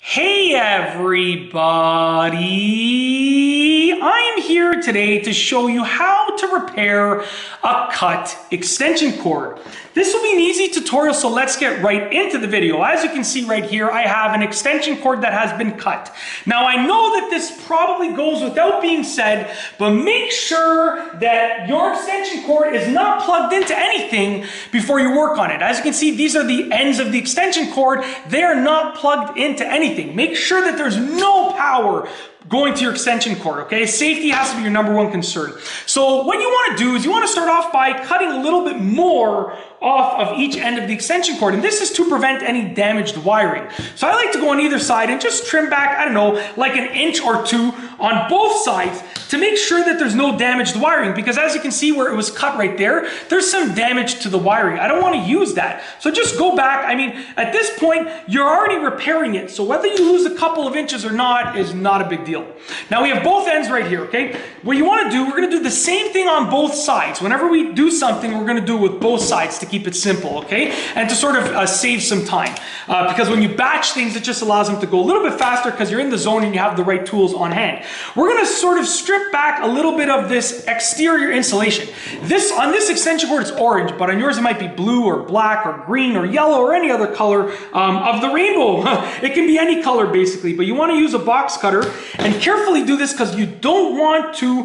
Hey everybody! I'm here today to show you how to repair a cut extension cord. This will be an easy tutorial, so let's get right into the video. As you can see right here, I have an extension cord that has been cut. Now I know that this probably goes without being said, but make sure that your extension cord is not plugged into anything before you work on it. As you can see, these are the ends of the extension cord. They are not plugged into anything. Make sure that there's no power going to your extension cord, okay? Safety has to be your number one concern. So what you want to do is you want to start off by cutting a little bit more off of each end of the extension cord, and this is to prevent any damaged wiring. So I like to go on either side and just trim back, I don't know, like an inch or two on both sides to make sure that there's no damaged wiring, because as you can see where it was cut right there, there's some damage to the wiring. I don't want to use that. So just go back. I mean, at this point, you're already repairing it. So whether you lose a couple of inches or not is not a big deal. Now we have both ends right here, okay? What you want to do, we're going to do the same thing on both sides. Whenever we do something, we're going to do it with both sides to keep it simple, okay? And to sort of save some time. Because when you batch things, it just allows them to go a little bit faster because you're in the zone and you have the right tools on hand. We're going to sort of strip back a little bit of this exterior insulation. On this extension cord, it's orange, but on yours it might be blue or black or green or yellow or any other color of the rainbow. It can be any color basically, but you want to use a box cutter and carefully do this because you don't want to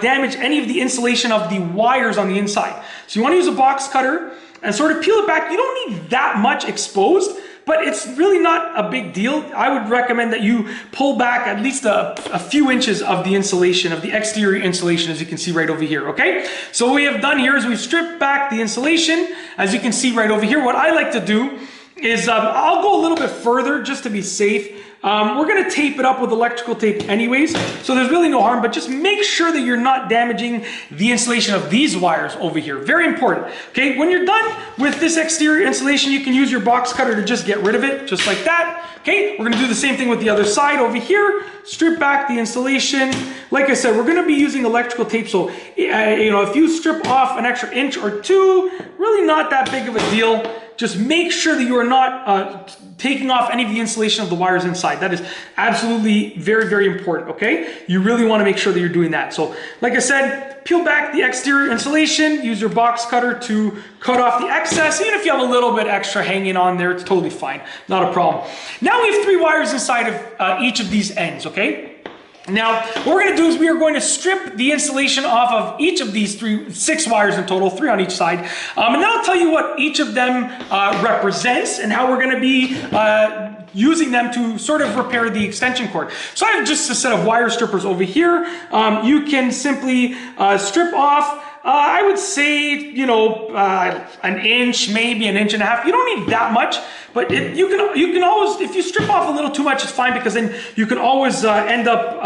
damage any of the insulation of the wires on the inside. So you want to use a box cutter and sort of peel it back. You don't need that much exposed, but it's really not a big deal. I would recommend that you pull back at least a few inches of the insulation, of the exterior insulation, as you can see right over here, okay? So what we have done here is we've stripped back the insulation, as you can see right over here. What I like to do is, I'll go a little bit further just to be safe. We're gonna tape it up with electrical tape anyways, so there's really no harm, but just make sure that you're not damaging the insulation of these wires over here. Very important, okay? When you're done with this exterior insulation, you can use your box cutter to just get rid of it, just like that, okay? We're gonna do the same thing with the other side over here. Strip back the insulation. Like I said, we're gonna be using electrical tape, so if you strip off an extra inch or two, really not that big of a deal. Just make sure that you are not taking off any of the insulation of the wires inside. That is absolutely very, very important, okay? You really want to make sure that you're doing that. So, like I said, peel back the exterior insulation, use your box cutter to cut off the excess. Even if you have a little bit extra hanging on there, it's totally fine, not a problem. Now we have 3 wires inside of each of these ends, okay? Now, what we're going to do is we are going to strip the insulation off of each of these 6 wires in total, 3 on each side. And then I'll tell you what each of them represents and how we're going to be using them to sort of repair the extension cord. So I have just a set of wire strippers over here. You can simply strip off I would say, an inch, maybe an inch and a half. You don't need that much, but you can always, if you strip off a little too much, it's fine, because then you can always end up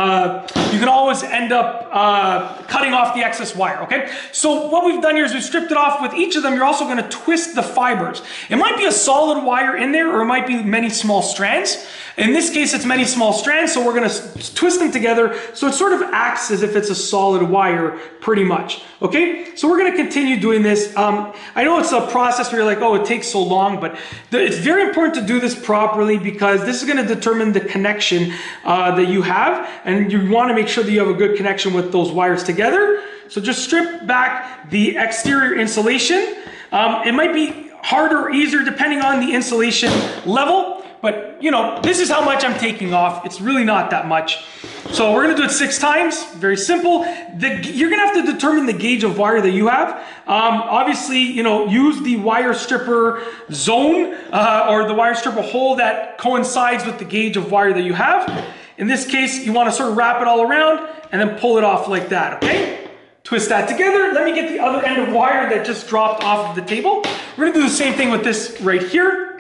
cutting off the excess wire. Okay. So what we've done here is we've stripped it off. With each of them, you're also going to twist the fibers. It might be a solid wire in there, or it might be many small strands. In this case, it's many small strands, so we're going to twist them together so it sort of acts as if it's a solid wire, pretty much. Okay, so we're going to continue doing this. I know it's a process where you're like, oh, it takes so long, but it's very important to do this properly, because this is going to determine the connection that you have, and you want to make sure that you have a good connection with those wires together. So just strip back the exterior insulation. It might be harder or easier depending on the insulation level, but this is how much I'm taking off. It's really not that much. So we're gonna do it 6 times, very simple. You're gonna have to determine the gauge of wire that you have. Obviously, use the wire stripper zone or the wire stripper hole that coincides with the gauge of wire that you have. In this case, you wanna sort of wrap it all around and then pull it off like that, okay? Twist that together. Let me get the other end of wire that just dropped off of the table. We're gonna do the same thing with this right here.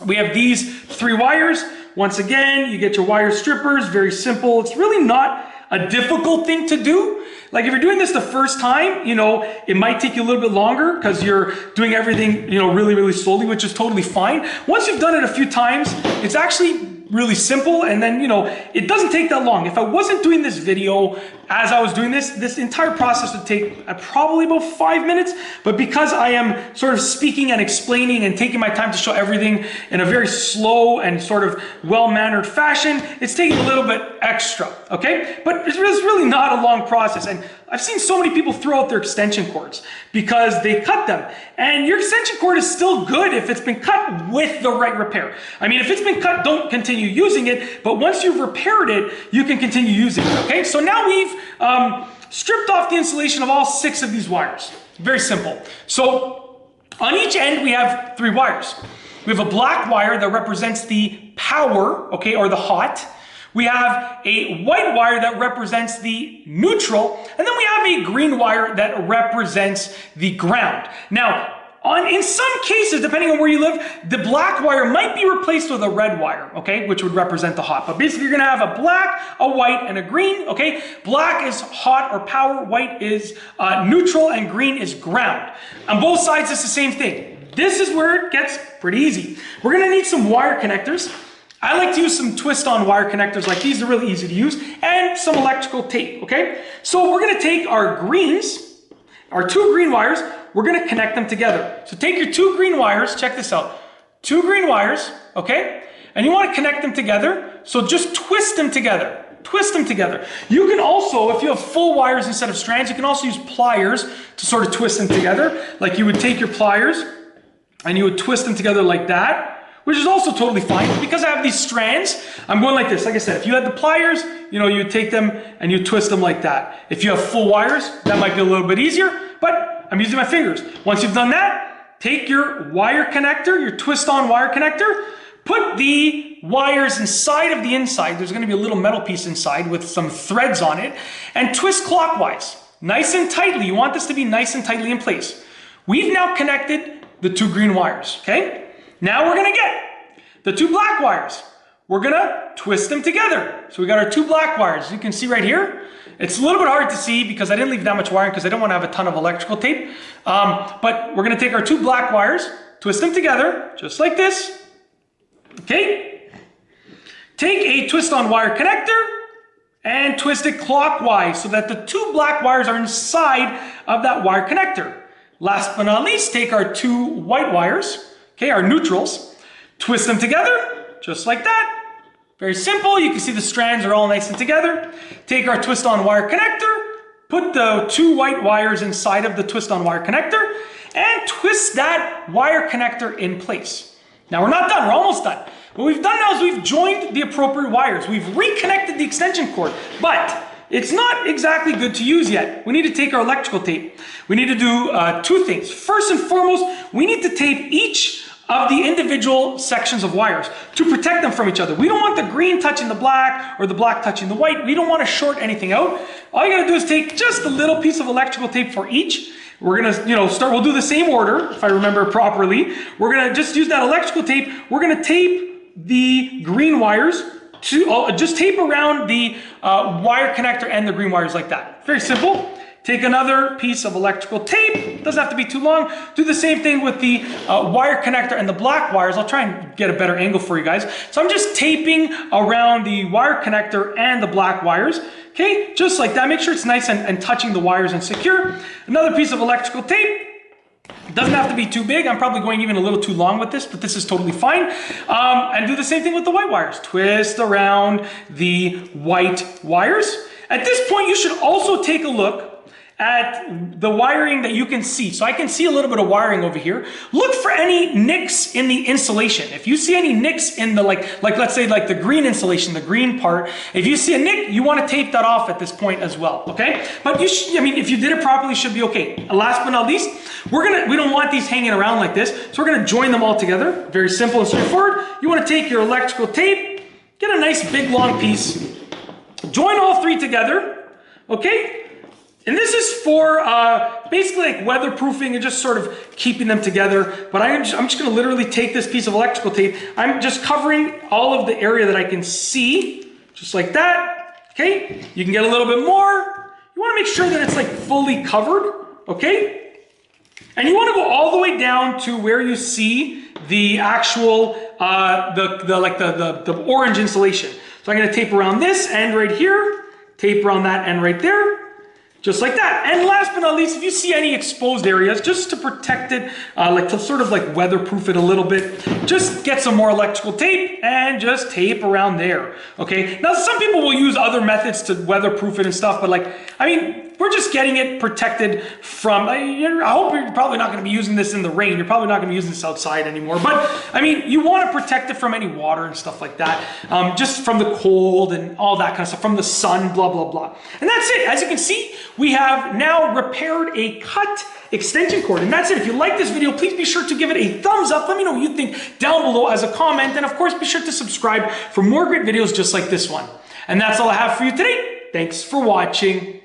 We have these 3 wires. Once again, you get your wire strippers, very simple. It's really not a difficult thing to do. Like if you're doing this the first time, it might take you a little bit longer because you're doing everything, really, really slowly, which is totally fine. Once you've done it a few times, it's actually really simple, and then, you know, it doesn't take that long. If I wasn't doing this video as I was doing this entire process would take probably about 5 minutes, but because I am sort of speaking and explaining and taking my time to show everything in a very slow and sort of well-mannered fashion, it's taking a little bit extra, okay? But it's really not a long process, and I've seen so many people throw out their extension cords because they cut them, and your extension cord is still good if it's been cut with the right repair. I mean, if it's been cut, don't continue using it, but once you've repaired it, you can continue using it, okay? So now we've stripped off the insulation of all 6 of these wires. Very simple. So on each end, we have 3 wires. We have a black wire that represents the power, okay, or the hot. We have a white wire that represents the neutral, and then we have a green wire that represents the ground. Now, in some cases, depending on where you live, the black wire might be replaced with a red wire, okay, which would represent the hot. But basically, you're gonna have a black, a white, and a green, okay? Black is hot or power, white is neutral, and green is ground. On both sides, it's the same thing. This is where it gets pretty easy. We're gonna need some wire connectors. I like to use some twist-on wire connectors like these. They're really easy to use, and some electrical tape, okay? So we're gonna take our greens, our 2 green wires, we're gonna connect them together. So take your 2 green wires, check this out. 2 green wires, okay? And you wanna connect them together, so just twist them together. Twist them together. You can also, if you have full wires instead of strands, you can also use pliers to sort of twist them together. Like you would take your pliers and you would twist them together like that, which is also totally fine. Because I have these strands, I'm going like this. Like I said, if you had the pliers, you know, you would take them and you twist them like that. If you have full wires, that might be a little bit easier, but I'm using my fingers. Once you've done that, take your wire connector, your twist-on wire connector, put the wires inside of the inside. There's gonna be a little metal piece inside with some threads on it, and twist clockwise, nice and tightly. You want this to be nice and tightly in place. We've now connected the 2 green wires, okay? Now we're gonna get the 2 black wires. We're gonna twist them together. So we got our 2 black wires. You can see right here. It's a little bit hard to see because I didn't leave that much wiring because I don't want to have a ton of electrical tape. But we're gonna take our 2 black wires, twist them together, just like this, okay? Take a twist-on wire connector and twist it clockwise so that the 2 black wires are inside of that wire connector. Last but not least, take our 2 white wires, okay, our neutrals, twist them together, just like that. Very simple. You can see the strands are all nice and together. Take our twist-on wire connector, put the 2 white wires inside of the twist-on wire connector, and twist that wire connector in place. Now we're not done, we're almost done. What we've done now is we've joined the appropriate wires. We've reconnected the extension cord, but it's not exactly good to use yet. We need to take our electrical tape. We need to do 2 things. First and foremost, we need to tape each of the individual sections of wires to protect them from each other. We don't want the green touching the black or the black touching the white. We don't want to short anything out. All you gotta do is take just a little piece of electrical tape for each. We're gonna, we'll do the same order, if I remember properly. We're gonna just use that electrical tape. We're gonna tape the green wires to, just tape around the wire connector and the green wires like that. Very simple. Take another piece of electrical tape, doesn't have to be too long. Do the same thing with the wire connector and the black wires. I'll try and get a better angle for you guys. So I'm just taping around the wire connector and the black wires. Okay, just like that. Make sure it's nice and touching the wires and secure. Another piece of electrical tape. Doesn't have to be too big. I'm probably going even a little too long with this, but this is totally fine. And do the same thing with the white wires. Twist around the white wires. At this point, you should also take a look at the wiring that you can see. So I can see a little bit of wiring over here. Look for any nicks in the insulation. If you see any nicks in the, like let's say like the green insulation, the green part, if you see a nick, you want to tape that off at this point as well, okay? But you should, I mean, if you did it properly, it should be okay. And last but not least, we don't want these hanging around like this, so we're gonna join them all together. Very simple and straightforward. You want to take your electrical tape, get a nice big long piece, join all 3 together, okay? And this is for basically like weatherproofing and just sort of keeping them together. But I'm just gonna literally take this piece of electrical tape. I'm just covering all of the area that I can see, just like that, okay? You can get a little bit more. You wanna make sure that it's like fully covered, okay? And you wanna go all the way down to where you see the actual, the orange insulation. So I'm gonna tape around this end right here, tape around that end right there, just like that. And last but not least, if you see any exposed areas, just to protect it, to sort of like weatherproof it a little bit, just get some more electrical tape and just tape around there, okay? Now, some people will use other methods to weatherproof it and stuff, but we're just getting it protected from, I hope you're probably not gonna be using this in the rain. You're probably not gonna be using this outside anymore, but you wanna protect it from any water and stuff like that, just from the cold and all that kind of stuff, from the sun, blah, blah, blah. And that's it. As you can see, we have now repaired a cut extension cord. And that's it. If you like this video, please be sure to give it a thumbs up. Let me know what you think down below as a comment. And of course, be sure to subscribe for more great videos just like this one. And that's all I have for you today. Thanks for watching.